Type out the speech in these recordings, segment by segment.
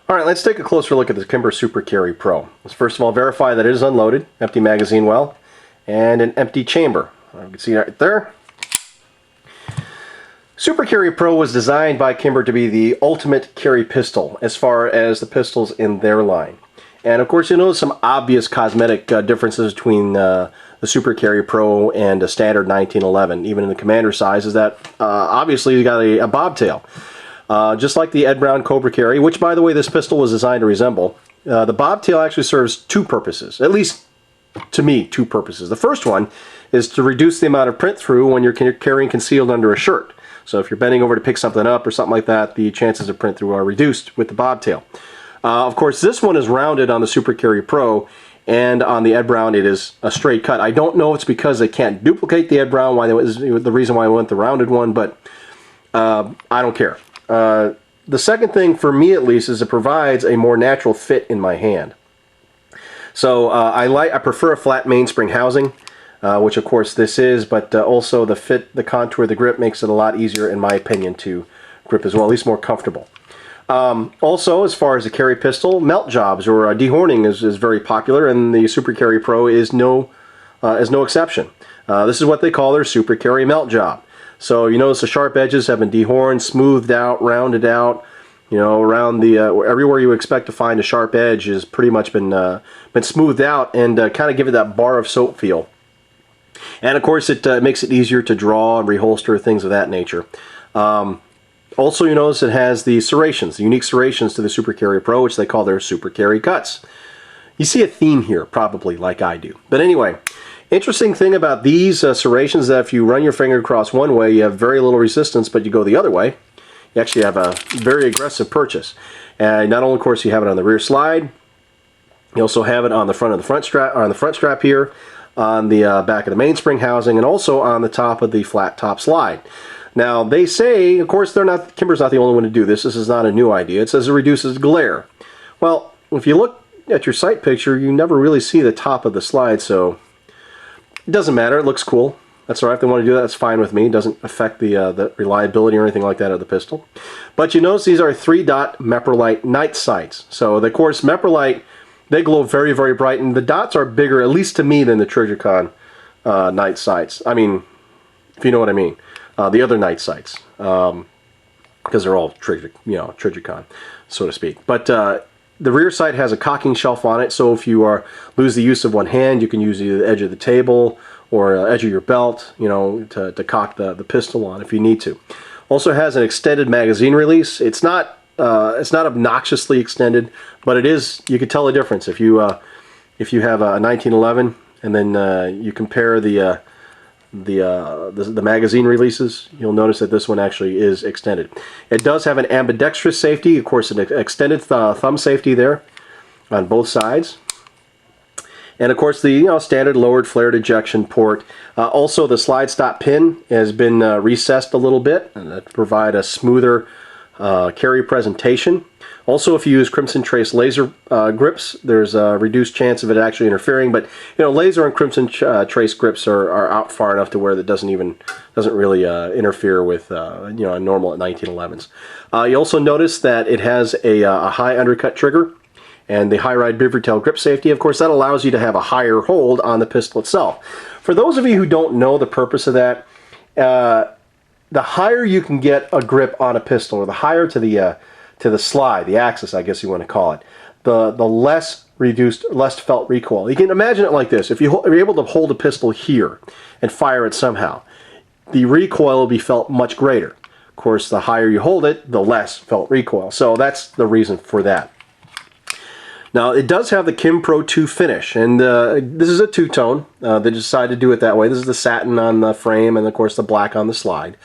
Alright, let's take a closer look at the Kimber Super Carry Pro. Let's first of all verify that it is unloaded, empty magazine well, and an empty chamber. You can see right there. Super Carry Pro was designed by Kimber to be the ultimate carry pistol as far as the pistols in their line. And of course, you know some obvious cosmetic differences between the Super Carry Pro and a standard 1911, even in the commander size, is that obviously you got a bobtail. Just like the Ed Brown Cobra Carry, which by the way this pistol was designed to resemble, the bobtail actually serves two purposes, at least to me, two purposes. The first one is to reduce the amount of print through when you're carrying concealed under a shirt. So if you're bending over to pick something up or something like that, the chances of print through are reduced with the bobtail. Of course, this one is rounded on the Super Carry Pro, and on the Ed Brown it is a straight cut. I don't know if it's because they can't duplicate the Ed Brown, why that was the reason why I went the rounded one, but I don't care. The second thing, for me at least, is it provides a more natural fit in my hand. So I prefer a flat mainspring housing, which of course this is, but also the fit, the contour of the grip makes it a lot easier, in my opinion, to grip as well, at least more comfortable. Also, as far as a carry pistol, melt jobs or dehorning is very popular, and the Super Carry Pro is no exception. This is what they call their Super Carry melt job. So you notice the sharp edges have been dehorned, smoothed out, rounded out. You know, around the everywhere you expect to find a sharp edge has pretty much been smoothed out, and kind of give it that bar of soap feel. And of course, it makes it easier to draw and reholster, things of that nature. Also, you notice it has the serrations, the unique serrations to the Super Carry Pro, which they call their Super Carry cuts. You see a theme here, probably, like I do. But anyway, interesting thing about these serrations is that if you run your finger across one way, you have very little resistance, but you go the other way, you actually have a very aggressive purchase. And not only, of course, you have it on the rear slide, you also have it on the front of the front strap, or on the front strap here, on the back of the mainspring housing, and also on the top of the flat top slide. Now, they say, of course, Kimber's not the only one to do this. This is not a new idea. It says it reduces glare. Well, if you look at your sight picture, you never really see the top of the slide, so it doesn't matter. It looks cool. That's all right. If they want to do that, that's fine with me. It doesn't affect the reliability or anything like that of the pistol. But you notice these are 3-dot Meprolite night sights. So, of course, Meprolite, they glow very, very bright, and the dots are bigger, at least to me, than the Trijicon night sights. I mean, if you know what I mean. The other night sights, because they're all Trijicon, so to speak. But the rear sight has a cocking shelf on it, so if you lose the use of one hand, you can use either the edge of the table or edge of your belt, you know, to cock the pistol on if you need to. Also has an extended magazine release. It's not obnoxiously extended, but it is. You can tell the difference if you have a 1911 and then you compare the magazine releases, you'll notice that this one actually is extended. It does have an ambidextrous safety, of course, an extended thumb safety there on both sides. And of course the standard lowered flared ejection port. Also the slide stop pin has been recessed a little bit to provide a smoother carry presentation. Also, if you use Crimson Trace laser grips, there's a reduced chance of it actually interfering. But laser and Crimson Trace grips are out far enough to where that doesn't really interfere with a normal 1911s. You also notice that it has a high undercut trigger and the high ride beaver tail grip safety. Of course, that allows you to have a higher hold on the pistol itself. For those of you who don't know the purpose of that, the higher you can get a grip on a pistol, or the higher to the slide, the axis, I guess you want to call it, the less felt recoil. You can imagine it like this. If you're able to hold a pistol here and fire it somehow, the recoil will be felt much greater. Of course, the higher you hold it, the less felt recoil. So that's the reason for that. Now, it does have the KimPro II finish, and this is a two-tone. They decided to do it that way. This is the satin on the frame and, of course, the black on the slide.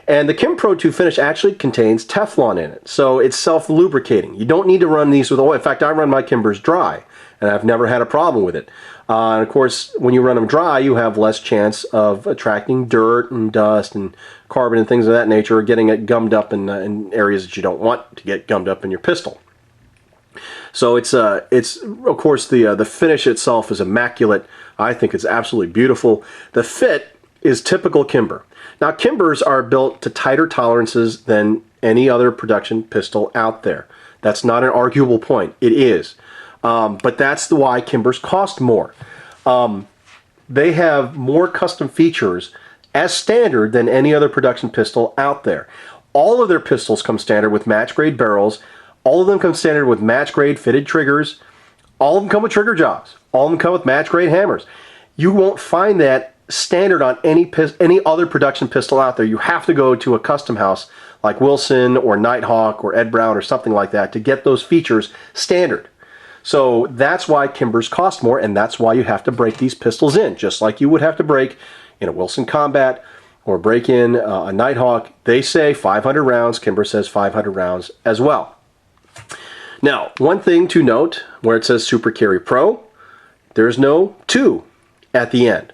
And the KimPro II finish actually contains Teflon in it, so it's self-lubricating. You don't need to run these with oil. In fact, I run my Kimbers dry, and I've never had a problem with it. And of course, when you run them dry, you have less chance of attracting dirt and dust and carbon and things of that nature, or getting it gummed up in areas that you don't want to get gummed up in your pistol. So it's of course the finish itself is immaculate. I think it's absolutely beautiful. The fit is typical Kimber. Now, Kimbers are built to tighter tolerances than any other production pistol out there. That's not an arguable point. It is. But that's why Kimbers cost more. They have more custom features as standard than any other production pistol out there. All of their pistols come standard with match grade barrels. All of them come standard with match grade fitted triggers. All of them come with trigger jobs. All of them come with match grade hammers. You won't find that standard on any other production pistol out there. You have to go to a custom house like Wilson or Nighthawk or Ed Brown or something like that to get those features standard. So that's why Kimbers cost more, and that's why you have to break these pistols in, just like you would have to break in a Wilson Combat or break in a Nighthawk. They say 500 rounds. Kimber says 500 rounds as well. Now, one thing to note, where it says Super Carry Pro, there's no 2 at the end.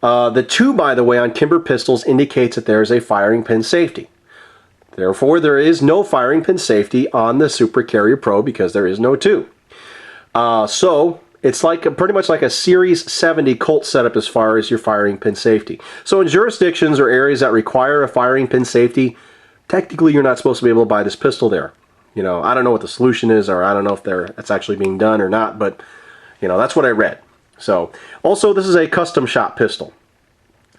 The 2, by the way, on Kimber pistols indicates that there is a firing pin safety. Therefore, there is no firing pin safety on the Super Carry Pro because there is no 2. So it's like pretty much like a Series 70 Colt setup as far as your firing pin safety. So in jurisdictions or areas that require a firing pin safety, technically you're not supposed to be able to buy this pistol there. You know, I don't know what the solution is, or I don't know if it's actually being done or not, but you know, that's what I read. So also, this is a custom shop pistol,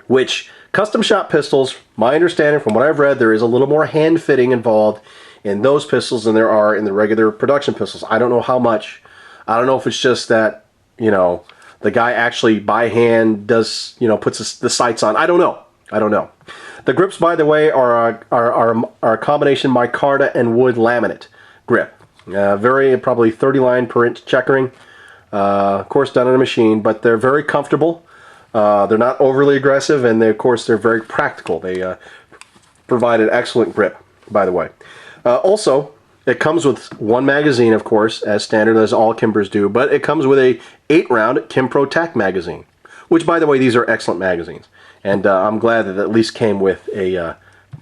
which custom shop pistols, my understanding from what I've read, there is a little more hand fitting involved in those pistols than there are in the regular production pistols. I don't know how much. I don't know if it's just that, you know, the guy actually by hand does, you know, puts the sights on. I don't know. I don't know. The grips, by the way, are a combination micarta and wood laminate grip. Very probably 30 line per inch checkering. Of course, done on a machine, but they're very comfortable. They're not overly aggressive, and of course, they're very practical. They provide an excellent grip, by the way. Also, it comes with one magazine, of course, as standard as all Kimbers do, but it comes with a 8-round KimPro Tac magazine, which, by the way, these are excellent magazines. And I'm glad that it at least came with a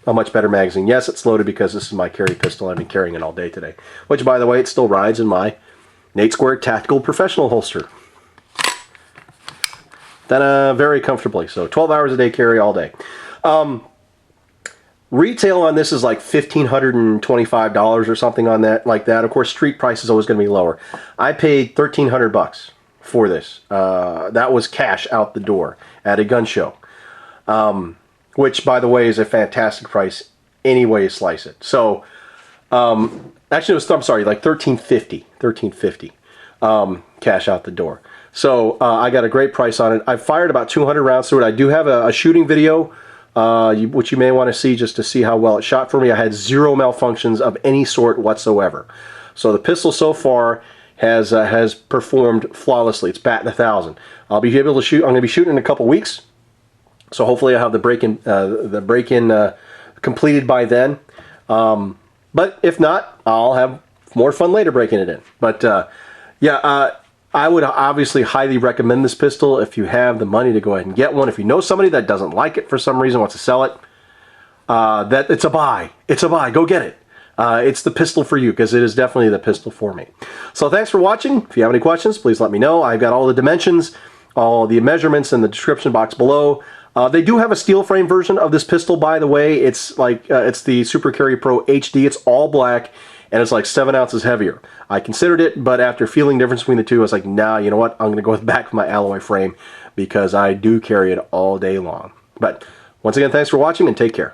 much better magazine. Yes, it's loaded because this is my carry pistol. I've been carrying it all day today. Which, by the way, it still rides in my N82 Tactical Professional Holster. Then very comfortably. So 12 hours a day carry all day. Retail on this is like $1,525 or something on that, like that. Of course, street price is always going to be lower. I paid $1,300 for this. That was cash out the door at a gun show, which, by the way, is a fantastic price any way you slice it. So, actually, it was, I'm sorry, like $1,350 cash out the door. So I got a great price on it. I fired about 200 rounds through it. I do have a shooting video, which you may want to see just to see how well it shot for me. I had 0 malfunctions of any sort whatsoever. So the pistol so far has performed flawlessly. It's batting 1,000. I'll be able to shoot. I'm going to be shooting in a couple weeks, so hopefully I'll have the break-in completed by then. But if not, I'll have more fun later breaking it in. But yeah, I would obviously highly recommend this pistol if you have the money to go ahead and get one. If you know somebody that doesn't like it for some reason, wants to sell it, that it's a buy. It's a buy. Go get it. It's the pistol for you, because it is definitely the pistol for me. So thanks for watching. If you have any questions, please let me know. I've got all the dimensions, all the measurements in the description box below. They do have a steel frame version of this pistol, by the way. It's like it's the Super Carry Pro HD. It's all black, and it's like 7 ounces heavier. I considered it, but after feeling the difference between the two, I was like, nah, you know what? I'm going to go back with my alloy frame because I do carry it all day long. But once again, thanks for watching, and take care.